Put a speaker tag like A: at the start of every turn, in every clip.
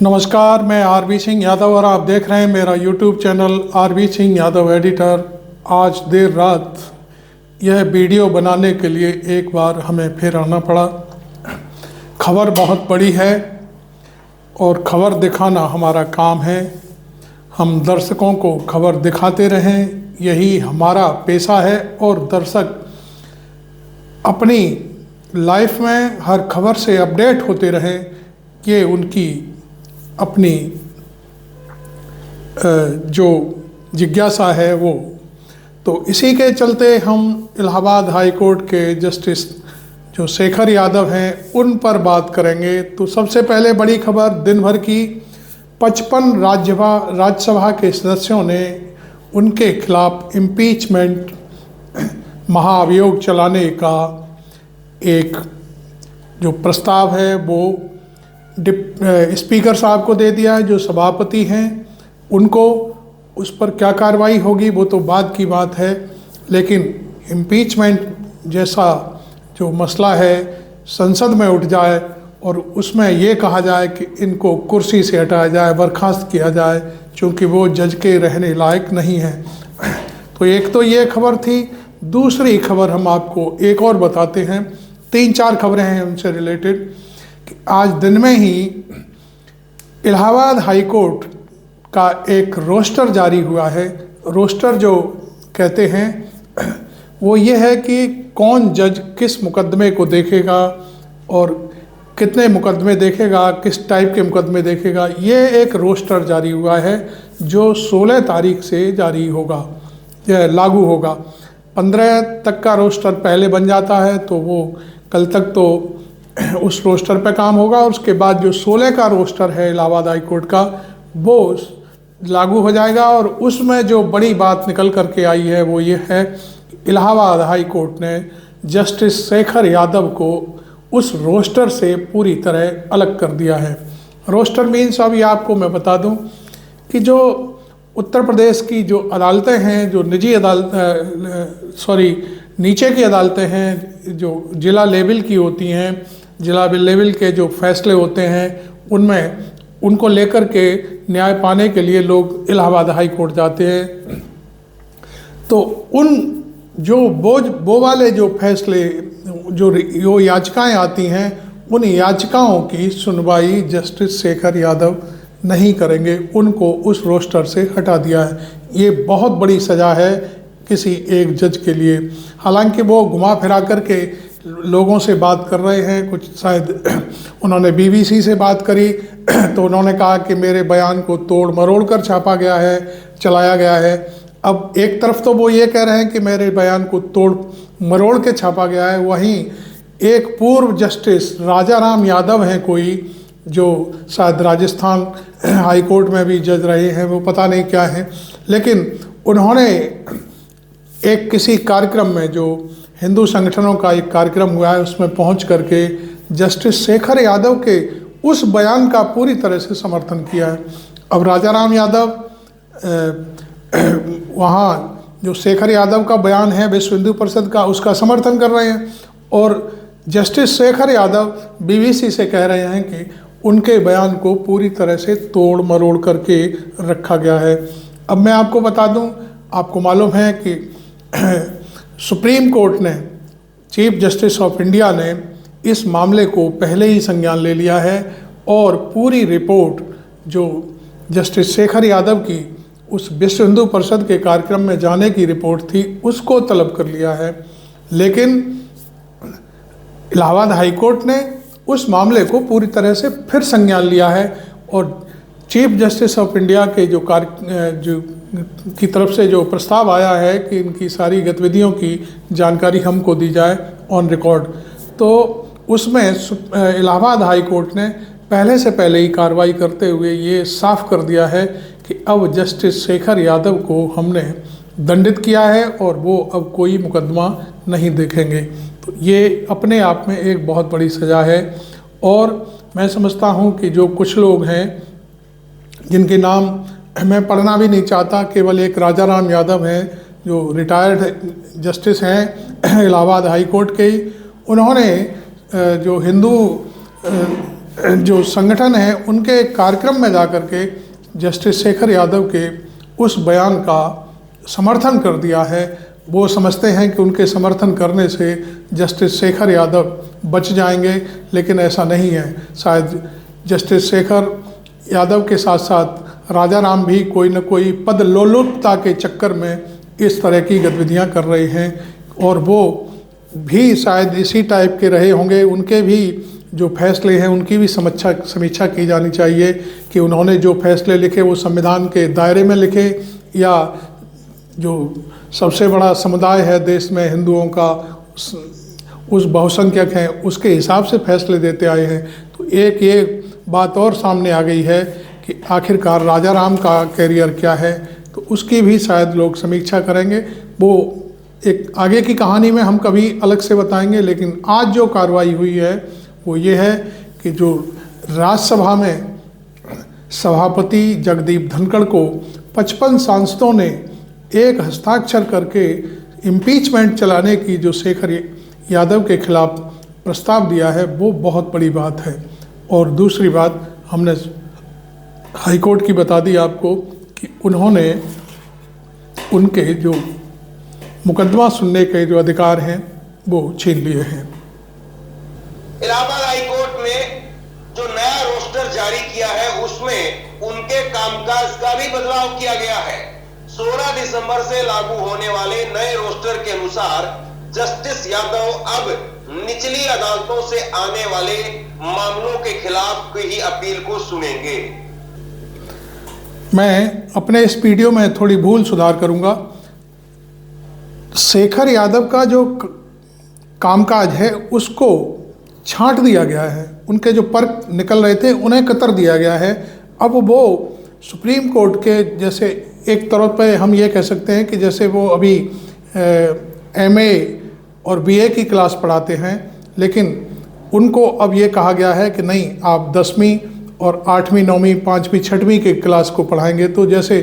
A: नमस्कार, मैं आरबी सिंह यादव और आप देख रहे हैं मेरा YouTube channel RB Singh Yadav editor. आज देर रात यह वीडियो बनाने के लिए एक बार हमें फिर आना पड़ा। खबर बहुत बड़ी है और खबर दिखाना हमारा काम है। हम दर्शकों को खबर दिखाते रहें, यही हमारा पेशा है। और दर्शक अपनी लाइफ में हर खबर से अपडेट होते रहें, ये उनकी अपनी जो जिज्ञासा है वो। तो इसी के चलते हम इलाहाबाद हाई कोर्ट के जस्टिस जो शेखर यादव हैं उन पर बात करेंगे। तो सबसे पहले बड़ी खबर दिन भर की, 55 राज्यसभा के सदस्यों ने उनके खिलाफ इम्पीचमेंट महाअभियोग चलाने का एक जो प्रस्ताव है वो स्पीकर साहब को दे दिया है, जो सभापति हैं उनको। उस पर क्या कार्रवाई होगी वो तो बाद की बात है, लेकिन इम्पीचमेंट जैसा जो मसला है संसद में उठ जाए और उसमें ये कहा जाए कि इनको कुर्सी से हटाया जाए, बर्खास्त किया जाए, क्योंकि वो जज के रहने लायक नहीं है। तो एक तो ये खबर थी। दूसरी खबर हम आपको एक और बताते हैं, 3-4 खबरें हैं उनसे रिलेटेड। आज दिन में ही इलाहाबाद हाई कोर्ट का एक रोस्टर जारी हुआ है। रोस्टर जो कहते हैं वो ये है कि कौन जज किस मुकदमे को देखेगा और कितने मुकदमे देखेगा, किस टाइप के मुकदमे देखेगा। ये एक रोस्टर जारी हुआ है जो 16 तारीख से जारी होगा, यह लागू होगा। 15 तक का रोस्टर पहले बन जाता है तो वो कल तक तो उस रोस्टर पे काम होगा, और उसके बाद जो 16 का रोस्टर है इलाहाबाद हाई कोर्ट का वो लागू हो जाएगा। और उसमें जो बड़ी बात निकल करके आई है वो ये है, इलाहाबाद हाई कोर्ट ने जस्टिस शेखर यादव को उस रोस्टर से पूरी तरह अलग कर दिया है। रोस्टर मीन्स अभी आपको मैं बता दूं कि जो उत्तर प्रदेश की जो अदालतें हैं, जो निजी नीचे की अदालतें हैं, जो जिला लेवल की होती हैं, जिला लेवल के जो फैसले होते हैं उनमें उनको लेकर के न्याय पाने के लिए लोग इलाहाबाद हाई कोर्ट जाते हैं। तो उन जो वो वाले जो फैसले जो याचिकाएं आती हैं, उन याचिकाओं की सुनवाई जस्टिस शेखर यादव नहीं करेंगे, उनको उस रोस्टर से हटा दिया है। ये बहुत बड़ी सज़ा है किसी एक जज के लिए। हालांकि वो घुमा फिरा करके लोगों से बात कर रहे हैं, कुछ शायद उन्होंने बीबीसी से बात करी तो उन्होंने कहा कि मेरे बयान को तोड़ मरोड़ कर छापा गया है, चलाया गया है। अब एक तरफ तो वो ये कह रहे हैं कि मेरे बयान को तोड़ मरोड़ के छापा गया है, वहीं एक पूर्व जस्टिस राजा राम यादव हैं कोई, जो शायद राजस्थान हाई कोर्ट में भी जज रहे हैं, वो पता नहीं क्या है, लेकिन उन्होंने एक किसी कार्यक्रम में, जो हिंदू संगठनों का एक कार्यक्रम हुआ है, उसमें पहुंच करके जस्टिस शेखर यादव के उस बयान का पूरी तरह से समर्थन किया है। अब राजा राम यादव वहाँ जो शेखर यादव का बयान है विश्व हिंदू परिषद का, उसका समर्थन कर रहे हैं, और जस्टिस शेखर यादव बीबीसी से कह रहे हैं कि उनके बयान को पूरी तरह से तोड़ मरोड़ करके रखा गया है। अब मैं आपको बता दूं, आपको मालूम है कि सुप्रीम कोर्ट ने, चीफ जस्टिस ऑफ इंडिया ने इस मामले को पहले ही संज्ञान ले लिया है और पूरी रिपोर्ट जो जस्टिस शेखर यादव की उस विश्व हिंदू परिषद के कार्यक्रम में जाने की रिपोर्ट थी उसको तलब कर लिया है। लेकिन इलाहाबाद हाई कोर्ट ने उस मामले को पूरी तरह से फिर संज्ञान लिया है और चीफ जस्टिस ऑफ इंडिया के जो की तरफ से जो प्रस्ताव आया है कि इनकी सारी गतिविधियों की जानकारी हमको दी जाए ऑन रिकॉर्ड, तो उसमें इलाहाबाद हाई कोर्ट ने पहले से पहले ही कार्रवाई करते हुए ये साफ कर दिया है कि अब जस्टिस शेखर यादव को हमने दंडित किया है और वो अब कोई मुकदमा नहीं देखेंगे। तो ये अपने आप में एक बहुत बड़ी सज़ा है। और मैं समझता हूँ कि जो कुछ लोग हैं जिनके नाम मैं पढ़ना भी नहीं चाहता, केवल एक राजा राम यादव हैं जो रिटायर्ड जस्टिस हैं इलाहाबाद हाई कोर्ट के ही, उन्होंने जो हिंदू जो संगठन है उनके कार्यक्रम में जा कर के जस्टिस शेखर यादव के उस बयान का समर्थन कर दिया है। वो समझते हैं कि उनके समर्थन करने से जस्टिस शेखर यादव बच जाएंगे, लेकिन ऐसा नहीं है। शायद जस्टिस शेखर यादव के साथ साथ राजा राम भी कोई न कोई पद लोलुपता के चक्कर में इस तरह की गतिविधियां कर रहे हैं, और वो भी शायद इसी टाइप के रहे होंगे। उनके भी जो फैसले हैं उनकी भी समीक्षा की जानी चाहिए कि उन्होंने जो फैसले लिखे वो संविधान के दायरे में लिखे, या जो सबसे बड़ा समुदाय है देश में हिंदुओं का, उस बहुसंख्यक हैं, उसके हिसाब से फैसले देते आए हैं। तो एक ये बात और सामने आ गई है कि आखिरकार राजा राम का कैरियर क्या है, तो उसकी भी शायद लोग समीक्षा करेंगे। वो एक आगे की कहानी में हम कभी अलग से बताएंगे, लेकिन आज जो कार्रवाई हुई है वो ये है कि जो राज्यसभा में सभापति जगदीप धनखड़ को 55 सांसदों ने एक हस्ताक्षर करके इम्पीचमेंट चलाने की जो शेखर यादव के खिलाफ प्रस्ताव दिया है, वो बहुत बड़ी बात है। और दूसरी बात हमने हाईकोर्ट की बता दी आपको कि उन्होंने उनके जो मुकदमा सुनने के जो अधिकार हैं वो छीन लिए हैं।
B: इलाहाबाद हाईकोर्ट ने जो नया रोस्टर जारी किया है उसमें उनके कामकाज का भी बदलाव किया गया है। 16 दिसंबर से लागू होने वाले नए रोस्टर के अनुसार जस्टिस यादव अब निचली अदालतों से आने वाले मामलों के खिलाफ ही अपील को सुनेंगे।
A: मैं अपने इस वीडियो में थोड़ी भूल सुधार करूंगा। शेखर यादव का जो कामकाज है उसको छांट दिया गया है, उनके जो पर्क निकल रहे थे उन्हें कतर दिया गया है। अब वो सुप्रीम कोर्ट के जैसे एक तरह पे हम ये कह सकते हैं कि जैसे वो अभी MA और BA की क्लास पढ़ाते हैं, लेकिन उनको अब ये कहा गया है कि नहीं, आप 10वीं और 8वीं 9वीं 5वीं 6वीं की क्लास को पढ़ाएंगे। तो जैसे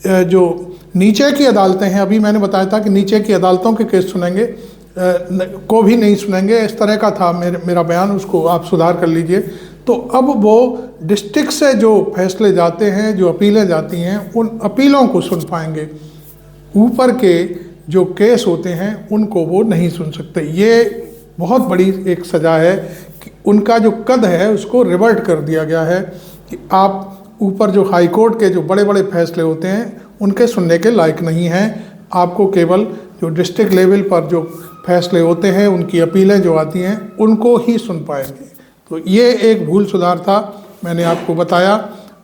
A: जो नीचे की अदालतें हैं, अभी मैंने बताया था कि नीचे की अदालतों के केस सुनेंगे को भी नहीं सुनेंगे, इस तरह का था मेरा बयान, उसको आप सुधार कर लीजिए। तो अब वो डिस्ट्रिक्ट से जो फैसले जाते हैं, जो अपीलें जाती हैं, उन अपीलों को सुन पाएंगे। ऊपर के जो केस होते हैं उनको वो नहीं सुन सकते। ये बहुत बड़ी एक सज़ा है कि उनका जो कद है उसको रिवर्ट कर दिया गया है कि आप ऊपर जो हाई कोर्ट के जो बड़े बड़े फैसले होते हैं उनके सुनने के लायक नहीं हैं। आपको केवल जो डिस्ट्रिक्ट लेवल पर जो फैसले होते हैं, उनकी अपीलें जो आती हैं, उनको ही सुन पाएंगे। तो ये एक भूल सुधार था, मैंने आपको बताया।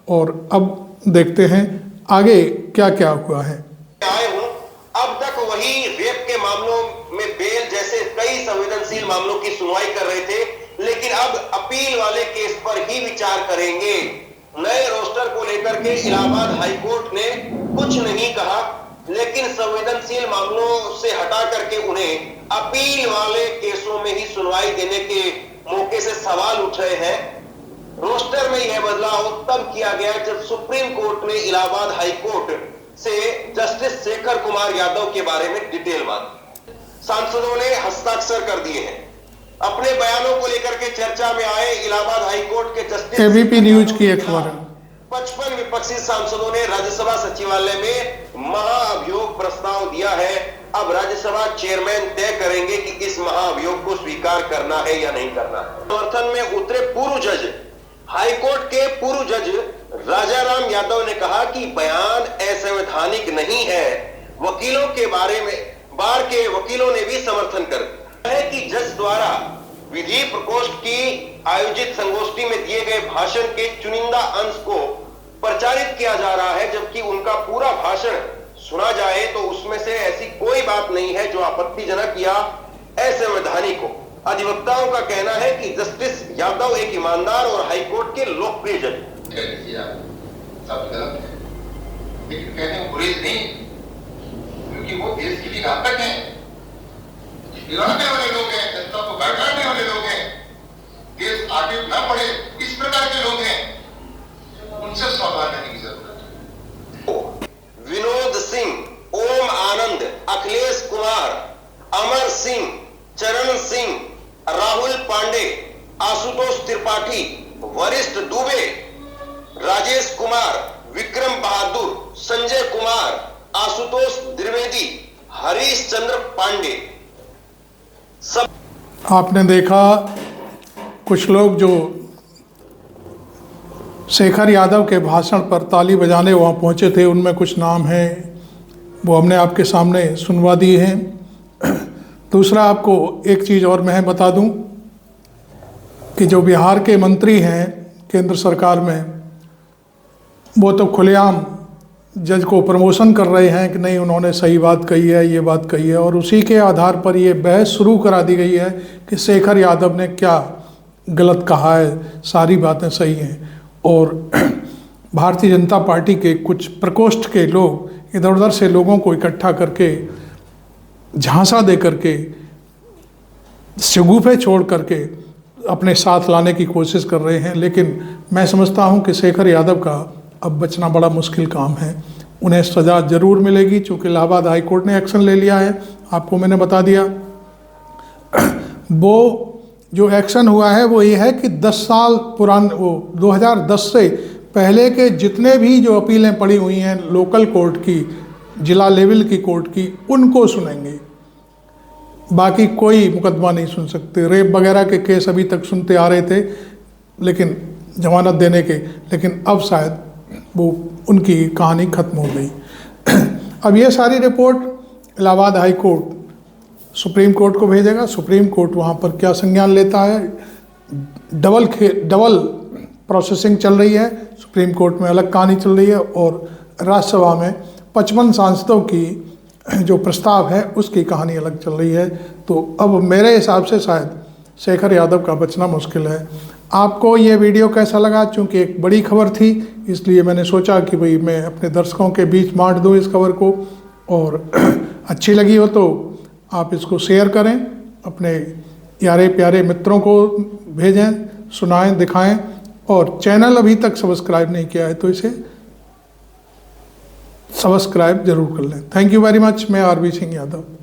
A: और अब देखते हैं आगे क्या क्या हुआ है।
B: अब तक वही रेप के मामलों में बेल जैसे कई संवेदनशील मामलों की सुनवाई कर रहे थे, लेकिन अब अपील वाले केस पर ही विचार करेंगे। नए रोस्टर को लेकर के इलाहाबाद हाईकोर्ट ने कुछ नहीं कहा, लेकिन संवेदनशील मामलों से हटा करके उन्हें अपील वाले केसों में ही सुनवाई देने के मौके से सवाल उठ रहे हैं। रोस्टर में यह बदलाव तब किया गया जब सुप्रीम कोर्ट ने इलाहाबाद हाई कोर्ट से जस्टिस शेखर कुमार यादव के बारे में डिटेल मांगी। सांसदों ने हस्ताक्षर कर दिए हैं। अपने बयानों को लेकर के चर्चा में आए इलाहाबाद हाई कोर्ट के जस्टिस
A: ABP न्यूज की एक खबर है।
B: 55 विपक्षी सांसदों ने राज्यसभा सचिवालय में महाअभियोग प्रस्ताव दिया है। अब राज्यसभा चेयरमैन तय करेंगे कि इस महाअभियोग को स्वीकार करना है या नहीं करना है। समर्थन में उतरे पूर्व जज, हाईकोर्ट के पूर्व जज राजा राम यादव ने कहा कि बयान असंवैधानिक नहीं है। वकीलों के बारे में बार के वकीलों ने भी समर्थन कर दिया है कि जज द्वारा विधि प्रकोष्ठ की आयोजित संगोष्ठी में दिए गए भाषण के चुनिंदा अंश को प्रचारित किया जा रहा है, जबकि उनका पूरा भाषण सुना जाए तो उसमें से ऐसी कोई बात नहीं है जो आपत्तिजनक या असंवैधानिक हो। अधिवक्ताओं का कहना है कि जस्टिस यादव एक ईमानदार और हाईकोर्ट के लोकप्रिय जज नहीं, क्योंकि वो देश के लिए घातक है, बिगाड़ने वाले लोग हैं, जनता को भड़काने वाले लोग हैं, देश आगे न बढ़े इस प्रकार के लोग हैं, उनसे सावधान रहने की जरूरत है। विनोद सिंह, ओम आनंद, अखिलेश कुमार, अमर सिंह, चरण सिंह, राहुल पांडे, आशुतोष त्रिपाठी, संजय कुमार, आशुतोष द्विवेदी, हरीश चंद्र पांडे, सब
A: आपने देखा कुछ लोग जो शेखर यादव के भाषण पर ताली बजाने वहाँ पहुँचे थे, उनमें कुछ नाम हैं, वो हमने आपके सामने सुनवा दिए हैं। दूसरा, आपको एक चीज़ और मैं बता दूं कि जो बिहार के मंत्री हैं केंद्र सरकार में, वो तो खुलेआम जज को प्रमोशन कर रहे हैं कि नहीं उन्होंने सही बात कही है, ये बात कही है, और उसी के आधार पर ये बहस शुरू करा दी गई है कि शेखर यादव ने क्या गलत कहा है, सारी बातें सही हैं। और भारतीय जनता पार्टी के कुछ प्रकोष्ठ के लोग इधर उधर से लोगों को इकट्ठा करके झांसा दे करके शगुफे छोड़ करके अपने साथ लाने की कोशिश कर रहे हैं। लेकिन मैं समझता हूं कि शेखर यादव का अब बचना बड़ा मुश्किल काम है। उन्हें सज़ा ज़रूर मिलेगी, चूँकि इलाहाबाद हाई कोर्ट ने एक्शन ले लिया है, आपको मैंने बता दिया। वो जो एक्शन हुआ है वो ये है कि 10 साल पुरान, वो 2010 से पहले के जितने भी जो अपीलें पड़ी हुई हैं लोकल कोर्ट की, जिला लेवल की कोर्ट की, उनको सुनेंगे, बाकी कोई मुकदमा नहीं सुन सकते। रेप वगैरह के केस अभी तक सुनते आ रहे थे लेकिन जमानत देने के, लेकिन अब शायद वो उनकी कहानी ख़त्म हो गई। अब ये सारी report Allahabad high court supreme court को भेजेगा। सुप्रीम कोर्ट वहाँ पर क्या संज्ञान लेता है, डबल प्रोसेसिंग चल रही है। सुप्रीम कोर्ट में अलग कहानी चल रही है और राज्यसभा में 55 सांसदों की जो प्रस्ताव है उसकी कहानी अलग चल रही है। तो अब मेरे हिसाब से शायद शेखर यादव का बचना मुश्किल है। आपको ये वीडियो कैसा लगा? चूँकि एक बड़ी खबर थी इसलिए मैंने सोचा कि भाई मैं अपने दर्शकों के बीच बांट दूँ इस खबर को, और अच्छी लगी हो तो आप इसको शेयर करें, अपने यारे प्यारे मित्रों को भेजें, सुनाएं, दिखाएं, और चैनल अभी तक सब्सक्राइब नहीं किया है तो इसे सब्सक्राइब जरूर कर लें। Thank you very much. मैं आरबी सिंह यादव।